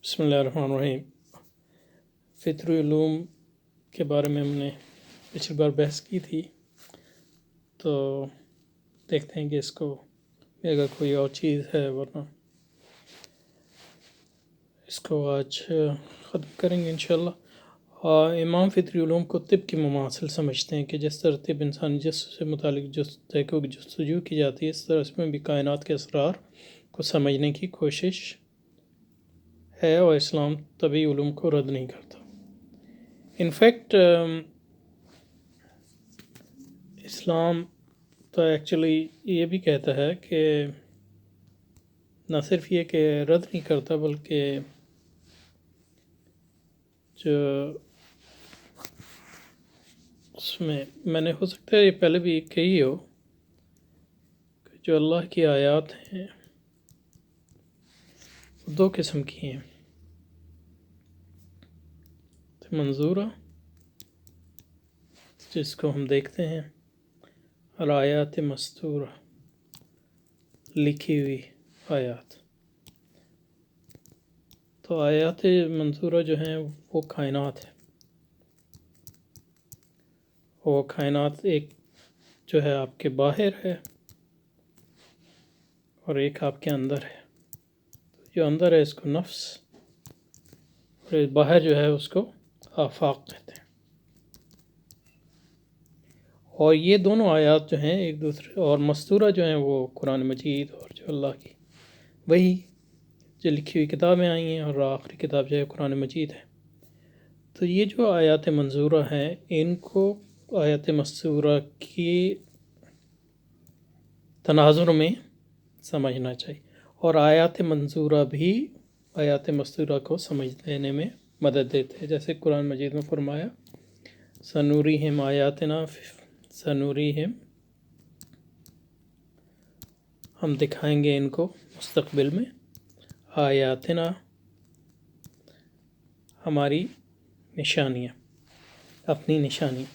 بسم اللہ الرحمن الرحیم۔ فطری علوم کے بارے میں ہم نے پچھلی بار بحث کی تھی، تو دیکھتے ہیں کہ اس کو اگر کوئی اور چیز ہے، ورنہ اس کو آج ختم کریں گے انشاءاللہ۔ امام فطری علوم کو طب کی مماثل سمجھتے ہیں کہ جس طرح طب انسانی جسم سے متعلق تحقیق جستجو کی جاتی ہے، اس طرح اس میں بھی کائنات کے اسرار کو سمجھنے کی کوشش ہے، اور اسلام طبی علوم کو رد نہیں کرتا۔ انفیکٹ اسلام تو ایکچولی یہ بھی کہتا ہے کہ نہ صرف یہ کہ رد نہیں کرتا، بلکہ جو اس میں نے ہو سکتا ہے یہ پہلے بھی کہی ہو کہ جو اللہ کی آیات ہیں وہ دو قسم کی ہیں: منظورہ، جس کو ہم دیکھتے ہیں، اور آیات مستورہ، لکھی ہوئی آیات۔ تو آیات منظورہ جو ہیں وہ کائنات ہے، وہ کائنات ایک جو ہے آپ کے باہر ہے اور ایک آپ کے اندر ہے۔ جو اندر ہے اس کو نفس، اور باہر جو ہے اس کو آفاق کہتے ہیں۔ اور یہ دونوں آیات جو ہیں ایک دوسرے، اور مستورہ جو ہیں وہ قرآن مجید اور جو اللہ کی وہی جو لکھی ہوئی کتابیں آئی ہیں، اور آخری کتاب جو ہے قرآن مجید ہے۔ تو یہ جو آیات منظورہ ہیں، ان کو آیات مستورہ کی تناظر میں سمجھنا چاہیے، اور آیات منظورہ بھی آیات مستورہ کو سمجھ لینے میں مدد دیتے ہیں۔ جیسے قرآن مجید میں فرمایا، سنوریہم آیاتنا سنوریہم، ہم دکھائیں گے ان کو مستقبل میں، آیاتنا، ہماری نشانیاں، اپنی نشانی،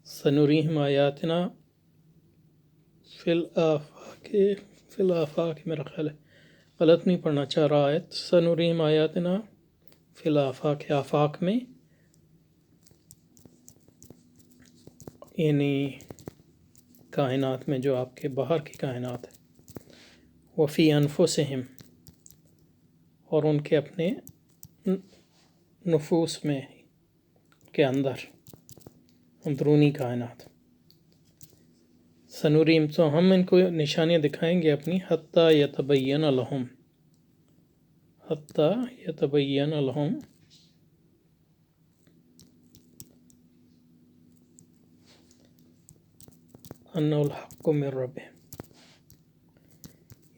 سنوریہم آیاتنا فی الآفاق، میرا خیال ہے غلط نہیں پڑھنا چاہ رہا ہے، سنوریہم آیاتنا فی الآفاق، آفاق میں، یعنی کائنات میں جو آپ کے باہر کی کائنات ہے، وفی انفسہم، اور ان کے اپنے نفوس میں کے اندر، اندرونی کائنات۔ سنوریم، تو ہم ان کو نشانیاں دکھائیں گے اپنی، حتیٰ یتبین لہم، حتیٰ یتبین لہم انہ الحق من ربہم،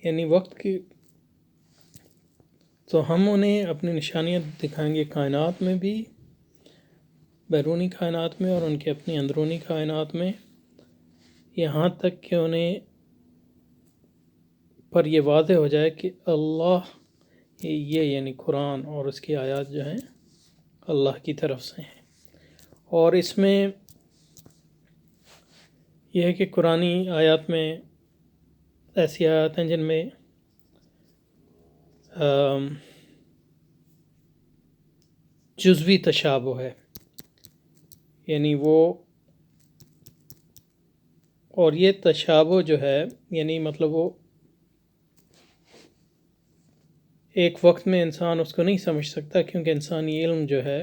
یعنی وقت کی، تو ہم انہیں اپنی نشانیاں دکھائیں گے کائنات میں بھی، بیرونی کائنات میں، اور ان کے اپنی اندرونی کائنات میں، یہاں تک کہ انہیں پر یہ واضح ہو جائے کہ اللہ یہ یعنی قرآن اور اس کی آیات جو ہیں اللہ کی طرف سے ہیں۔ اور اس میں یہ ہے کہ قرآنی آیات میں ایسی آیات ہیں جن میں جزوی تشابہ ہے، یعنی وہ، اور یہ تشابہ جو ہے یعنی مطلب وہ ایک وقت میں انسان اس کو نہیں سمجھ سکتا، کیونکہ انسانی علم جو ہے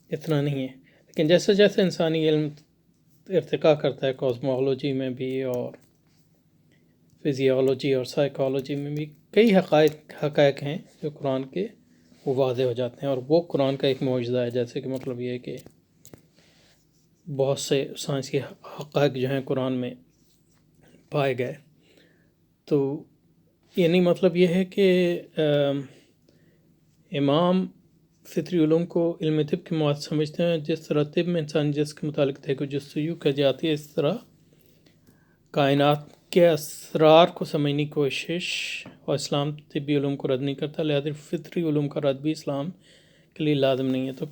اتنا نہیں ہے، لیکن جیسے جیسے انسانی علم ارتقا کرتا ہے، کاسمولوجی میں بھی اور فزیولوجی اور سائیکالوجی میں بھی کئی حقائق ہیں جو قرآن کے وہ واضح ہو جاتے ہیں، اور وہ قرآن کا ایک معجزہ ہے۔ جیسے کہ مطلب یہ ہے کہ بہت سے سائنسی حقائق جو ہیں قرآن میں پائے گئے، تو یعنی مطلب یہ ہے کہ امام فطری علوم کو علم طب کی مواد سمجھتے ہیں۔ جس طرح طب میں انسانی جسم کے متعلق تحقیق جستجو کی جاتی ہے، اس طرح کائنات کے اسرار کو سمجھنے کی کوشش، اور اسلام طبی علوم کو رد نہیں کرتا، لہذا فطری علوم کا رد بھی اسلام کے لیے لازم نہیں ہے۔ تو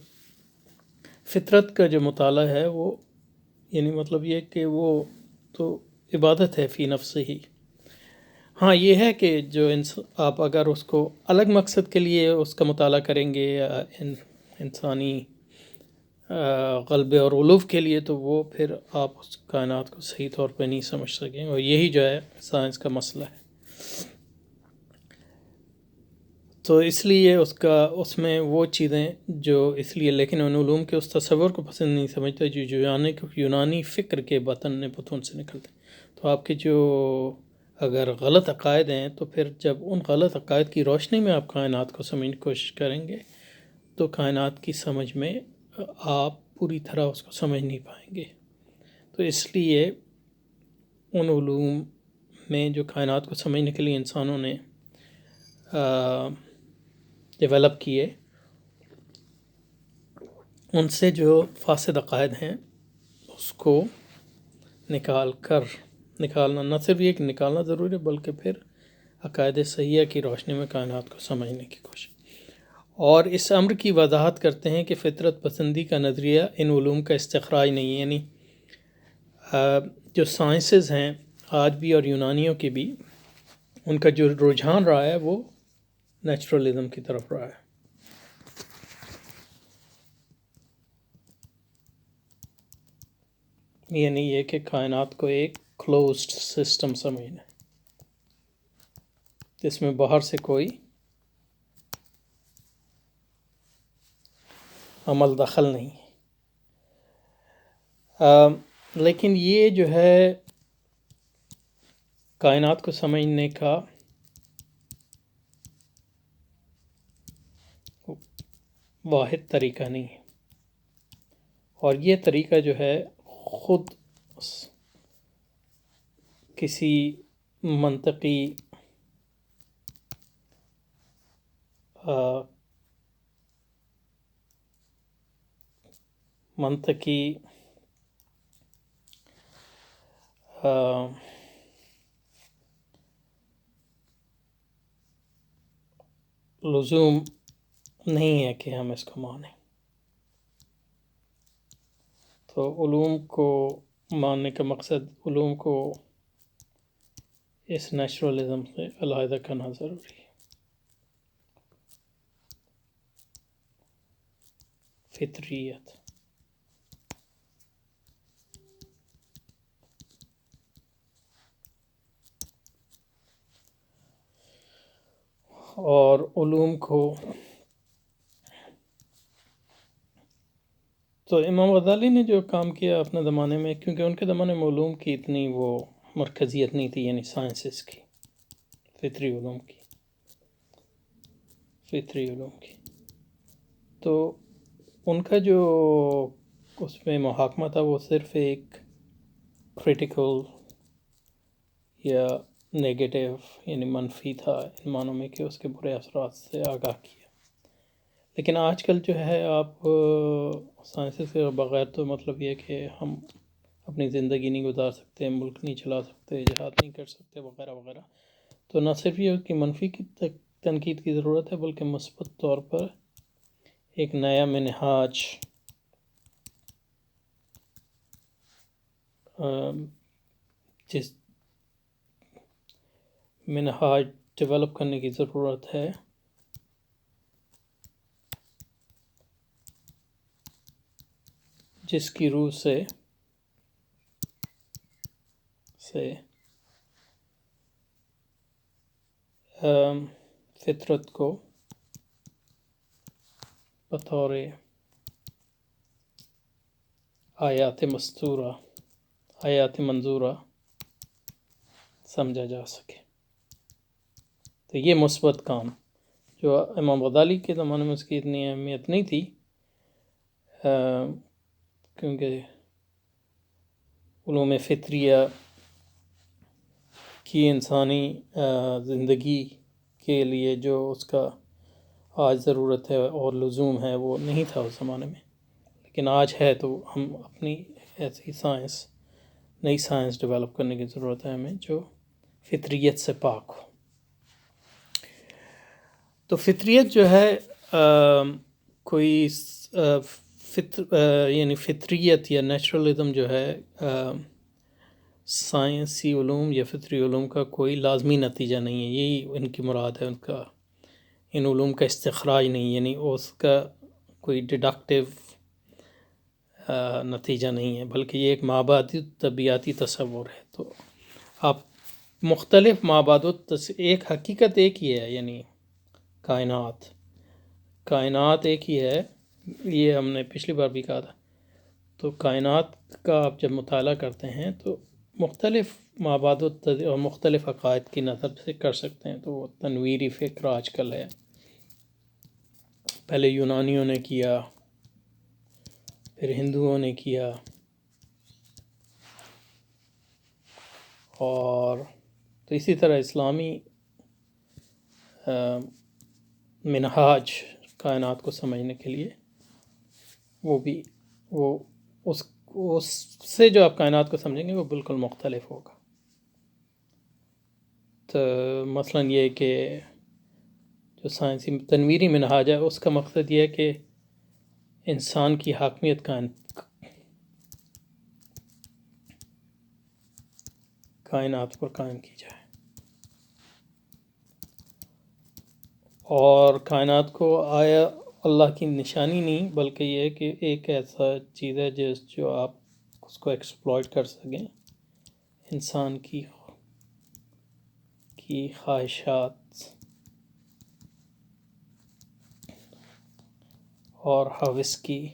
فطرت کا جو مطالعہ ہے وہ یعنی مطلب یہ کہ وہ تو عبادت ہے فی نفس ہی۔ ہاں یہ ہے کہ جو آپ اگر اس کو الگ مقصد کے لیے اس کا مطالعہ کریں گے انسانی غلبے اور علوف کے لیے، تو وہ پھر آپ اس کائنات کو صحیح طور پہ نہیں سمجھ سکیں، اور یہی جو ہے سائنس کا مسئلہ ہے۔ تو اس لیے اس میں وہ چیزیں جو اس لیے، لیکن ان علوم کے اس تصور کو پسند نہیں سمجھتے جو یونانی فکر کے باطن بطون سے نکلتے۔ تو آپ کے جو اگر غلط عقائد ہیں، تو پھر جب ان غلط عقائد کی روشنی میں آپ کائنات کو سمجھنے کی کوشش کریں گے، تو کائنات کی سمجھ میں آپ پوری طرح اس کو سمجھ نہیں پائیں گے۔ تو اس لیے ان علوم میں جو کائنات کو سمجھنے کے لیے انسانوں نے ڈیولپ کیے، ان سے جو فاسد عقائد ہیں اس کو نکالنا، نہ صرف یہ کہ نکالنا ضروری ہے، بلکہ پھر عقائد صحیحہ کی روشنی میں کائنات کو سمجھنے کی کوشش۔ اور اس امر کی وضاحت کرتے ہیں کہ فطرت پسندی کا نظریہ ان علوم کا استخراج نہیں ہے، یعنی جو سائنسز ہیں آج بھی اور یونانیوں کے بھی، ان کا جو رجحان رہا ہے وہ نیچرلزم کی طرف رہا ہے۔ یعنی یہ کہ کائنات کو ایک کلوزڈ سسٹم سمجھنا، جس میں باہر سے کوئی عمل دخل نہیں ہے۔ لیکن یہ جو ہے کائنات کو سمجھنے کا واحد طریقہ نہیں ہے، اور یہ طریقہ جو ہے خود کسی منطقی لزوم نہیں ہے کہ ہم اس کو مانیں۔ تو علوم کو ماننے کا مقصد علوم کو اس نیچرلزم سے علیحدہ کرنا ضروری ہے۔ فطریت اور علوم کو، تو امام غزالی نے جو کام کیا اپنے زمانے میں، کیونکہ ان کے زمانے میں علوم کی اتنی وہ مرکزیت نہیں تھی، یعنی سائنسز کی، فطری علوم کی، تو ان کا جو اس میں محاکمہ تھا وہ صرف ایک کریٹیکل یا نیگیٹو، یعنی منفی تھا، ان معنوں میں کہ اس کے برے اثرات سے آگاہ کیا۔ لیکن آج کل جو ہے آپ سائنس سے بغیر تو مطلب یہ کہ ہم اپنی زندگی نہیں گزار سکتے، ملک نہیں چلا سکتے، جہاد نہیں کر سکتے، وغیرہ وغیرہ۔ تو نہ صرف یہ کہ منفی کی تنقید کی ضرورت ہے، بلکہ مثبت طور پر ایک نیا منہاج ڈیولپ کرنے کی ضرورت ہے، جس کی روح سے فطرت کو بطور آیات مستورہ، آیات منظورہ سمجھا جا سکے۔ تو یہ مثبت کام جو امام غزالی کے زمانے میں اس کی اتنی اہمیت نہیں تھی، کیونکہ علوم فطریہ کی انسانی زندگی کے لیے جو اس کا آج ضرورت ہے اور لزوم ہے وہ نہیں تھا اس زمانے میں، لیکن آج ہے۔ تو ہم اپنی ایسی نئی سائنس ڈیولپ کرنے کی ضرورت ہے ہمیں، جو فطریت سے پاک ہو۔ تو فطریت جو ہے کوئی یعنی فطریت یا نیچرلزم جو ہے سائنسی علوم یا فطری علوم کا کوئی لازمی نتیجہ نہیں ہے، یہی ان کی مراد ہے، ان کا ان علوم کا استخراج نہیں، یعنی اس کا کوئی ڈیڈکٹیو نتیجہ نہیں ہے، بلکہ یہ ایک مابعدی طبیعتی تصور ہے۔ تو آپ مختلف ایک حقیقت ایک ہی ہے، یعنی کائنات ایک ہی ہے، یہ ہم نے پچھلی بار بھی کہا تھا۔ تو کائنات کا آپ جب مطالعہ کرتے ہیں تو مختلف اور مختلف عقائد کی نظر سے کر سکتے ہیں۔ تو وہ تنویری فکر آج کل ہے، پہلے یونانیوں نے کیا، پھر ہندوؤں نے کیا، اور تو اسی طرح اسلامی منہاج کائنات کو سمجھنے کے لیے وہ اس سے جو آپ کائنات کو سمجھیں گے وہ بالکل مختلف ہوگا۔ تو مثلا یہ کہ جو سائنسی تنویری منہاج ہے اس کا مقصد یہ ہے کہ انسان کی حاکمیت کائنات پر قائم کی جائے، اور کائنات کو آیا اللہ کی نشانی نہیں، بلکہ یہ ہے کہ ایک ایسا چیز ہے جو آپ اس کو ایکسپلائٹ کر سکیں، انسان کی خواہشات اور ہوس کی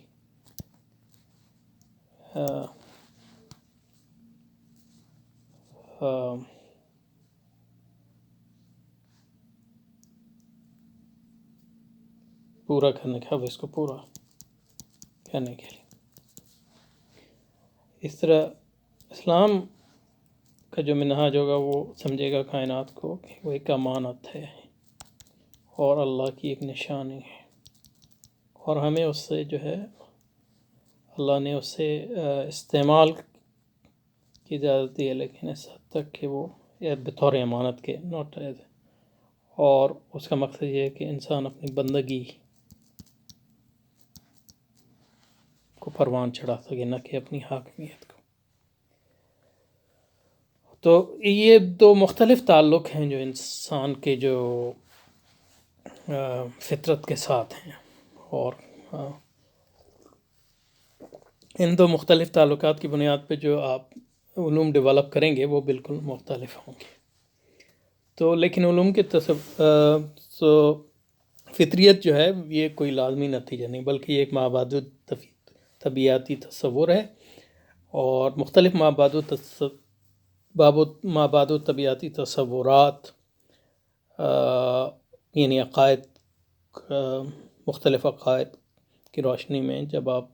پورا کرنے کا، ہوس کو پورا کرنے کے لیے۔ اس طرح اسلام کا جو منہاج ہوگا وہ سمجھے گا کائنات کو کہ وہ ایک امانت ہے اور اللہ کی ایک نشانی ہے، اور ہمیں اس سے جو ہے اللہ نے اس سے استعمال کی اجازت دی ہے، لیکن اس حد تک کہ وہ بطور امانت کے نوٹ ایز، اور اس کا مقصد یہ ہے کہ انسان اپنی بندگی کو پروان چڑھا سکے، نہ کہ اپنی حاکمیت کو۔ تو یہ دو مختلف تعلق ہیں جو انسان کے جو فطرت کے ساتھ ہیں، اور ان دو مختلف تعلقات کی بنیاد پہ جو آپ علوم ڈیولپ کریں گے وہ بالکل مختلف ہوں گے۔ تو لیکن علوم کے فطریت جو ہے یہ کوئی لازمی نتیجہ نہیں، بلکہ یہ ایک مابعد طبیعتی تصور ہے، اور مختلف مابعد طبیعتی تصورات یعنی عقائد، مختلف عقائد کی روشنی میں جب آپ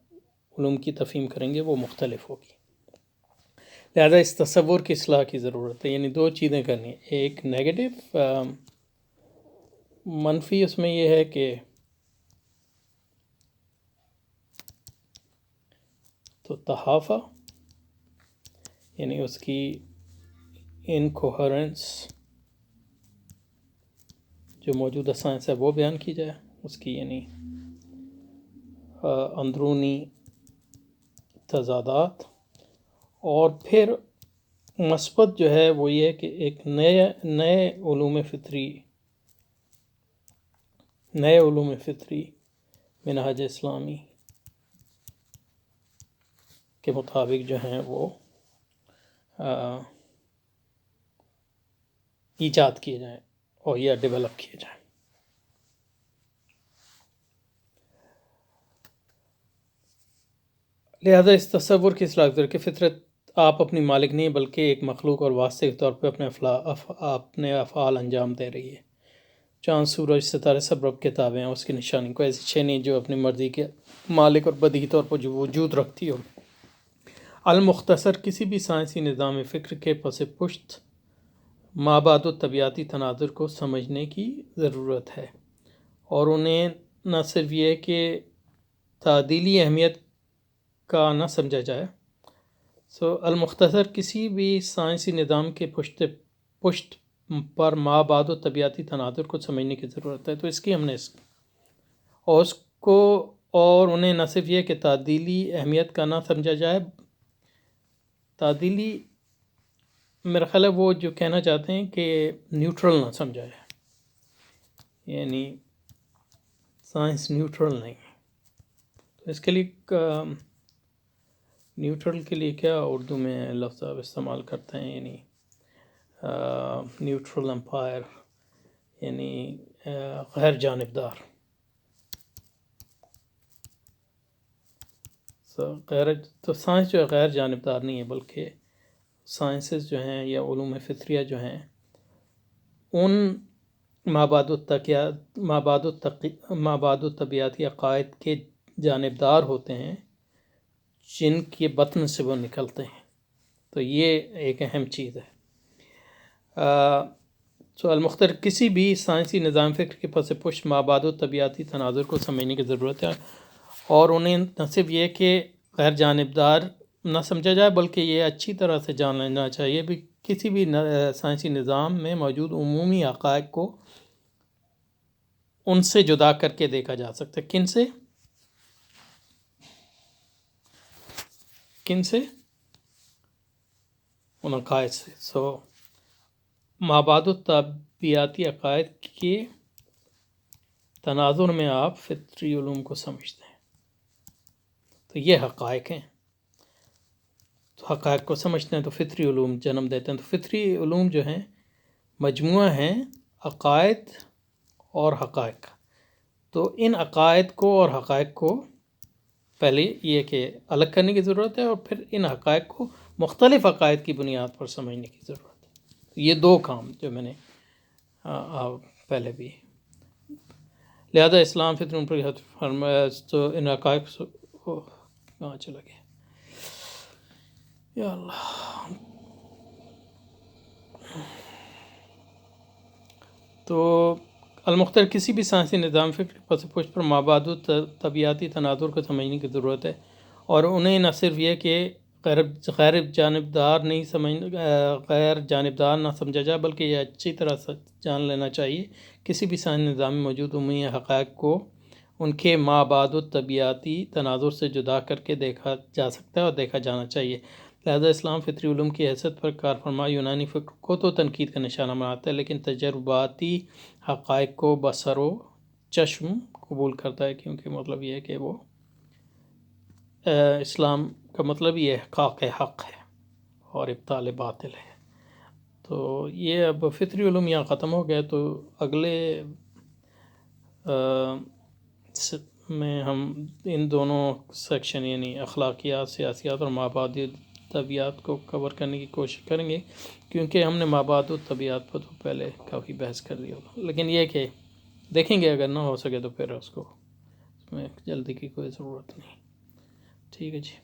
علوم کی تفہیم کریں گے وہ مختلف ہوگی، لہذا اس تصور کی اصلاح کی ضرورت ہے۔ یعنی دو چیزیں کرنی ہیں، ایک نیگیٹو منفی اس میں یہ ہے کہ تو تحافہ، یعنی اس کی انکوہرنس جو موجودہ سائنس ہے وہ بیان کی جائے، اس کی یعنی اندرونی تضادات، اور پھر مثبت جو ہے وہ یہ کہ ایک نئے علوم فطری منہاج اسلامی کے مطابق جو ہیں وہ ایجاد کیے جائیں اور یا ڈیولپ کیے جائیں۔ لہذا اس تصور کی اصلاح کر کہ فطرت آپ اپنی مالک نہیں بلکہ ایک مخلوق اور واسطے کے طور پہ اپنے افعال انجام دے رہی ہے۔ چاند، سورج، ستارے سب کے تابع ہیں، اس کی نشانی کو ایسی شے نہیں جو اپنی مرضی کے مالک اور بدیہی طور پر جو وجود رکھتی ہو۔ المختصر، کسی بھی سائنسی نظام فکر کے پس پشت مابعد طبیعتی تناظر کو سمجھنے کی ضرورت ہے، اور انہیں نہ صرف یہ کہ تعدیلی اہمیت کا نہ سمجھا جائے۔ المختصر، کسی بھی سائنسی نظام کے پشت پر مابعد طبیعتی تناظر کو سمجھنے کی ضرورت ہے، تو اس کی ہم نے اور انہیں نہ صرف یہ کہ تعدیلی اہمیت کا نہ سمجھا جائے، تعدیلی میرا خیال ہے وہ جو کہنا چاہتے ہیں کہ نیوٹرل نہ سمجھا جائے، یعنی سائنس نیوٹرل نہیں ہے. تو اس کے لیے نیوٹرل کے لیے کیا اردو میں لفظ آپ استعمال کرتے ہیں، یعنی نیوٹرل امپائر، یعنی غیر جانبدار. تو سائنس جو ہے غیر جانبدار نہیں ہے، بلکہ سائنسز جو ہیں یا علوم فطریہ جو ہیں ان مابعد الطبیعاتی عقائد کے جانبدار ہوتے ہیں جن کے بطن سے وہ نکلتے ہیں. تو یہ ایک اہم چیز ہے. تو المختلف کسی بھی سائنسی نظام فکر کے پس پشت مابعد الطبیعاتی تناظر کو سمجھنے کی ضرورت ہے، اور انہیں نہ صرف یہ کہ غیر جانبدار نہ سمجھا جائے بلکہ یہ اچھی طرح سے جان لینا چاہیے بھی کسی بھی سائنسی نظام میں موجود عمومی حقائق کو ان سے جدا کر کے دیکھا جا سکتا ہے. کن سے ان عقائد سے. مابعد الطبیعاتی عقائد کے تناظر میں آپ فطری علوم کو سمجھتے ہیں، تو یہ حقائق ہیں. تو حقائق کو سمجھتے ہیں تو فطری علوم جنم دیتے ہیں. تو فطری علوم جو ہیں مجموعہ ہیں عقائد اور حقائق. تو ان عقائد کو اور حقائق کو پہلے یہ کہ الگ کرنے کی ضرورت ہے، اور پھر ان حقائق کو مختلف عقائد کی بنیاد پر سمجھنے کی ضرورت ہے. یہ دو کام جو میں نے پہلے بھی. لہذا اسلام فطر پر فرمایا تو ان حقائق کہاں چلا گیا یا اللہ. تو المختلف کسی بھی سائنسی نظام فکر پس پشت پر مابعد طبیعتی تناظر کو سمجھنے کی ضرورت ہے، اور انہیں نہ صرف یہ کہ غیر جانبدار نہ سمجھا جائے بلکہ یہ اچھی طرح سے جان لینا چاہیے کسی بھی سائنسی نظام میں موجود عمومی حقائق کو ان کے مابعد الطبیعتی تناظر سے جدا کر کے دیکھا جا سکتا ہے اور دیکھا جانا چاہیے. لہذا اسلام فطری علوم کی حیثیت پر کار فرما یونانی فکر کو تو تنقید کا نشانہ بناتا ہے، لیکن تجرباتی حقائق کو بصر و چشم قبول کرتا ہے، کیونکہ مطلب یہ ہے کہ وہ اسلام کا مطلب یہ احقاق حق ہے اور ابطال باطل ہے. تو یہ اب فطری علوم یہاں ختم ہو گیا. تو اگلے میں ہم ان دونوں سیکشن یعنی اخلاقیات، سیاسیات اور مابعد طبیعت کو کور کرنے کی کوشش کریں گے، کیونکہ ہم نے مابعد طبیعت پر تو پہلے کافی بحث کر دیا ہوگا. لیکن یہ کہ دیکھیں گے، اگر نہ ہو سکے تو پھر اس میں جلدی کی کوئی ضرورت نہیں. ٹھیک ہے جی.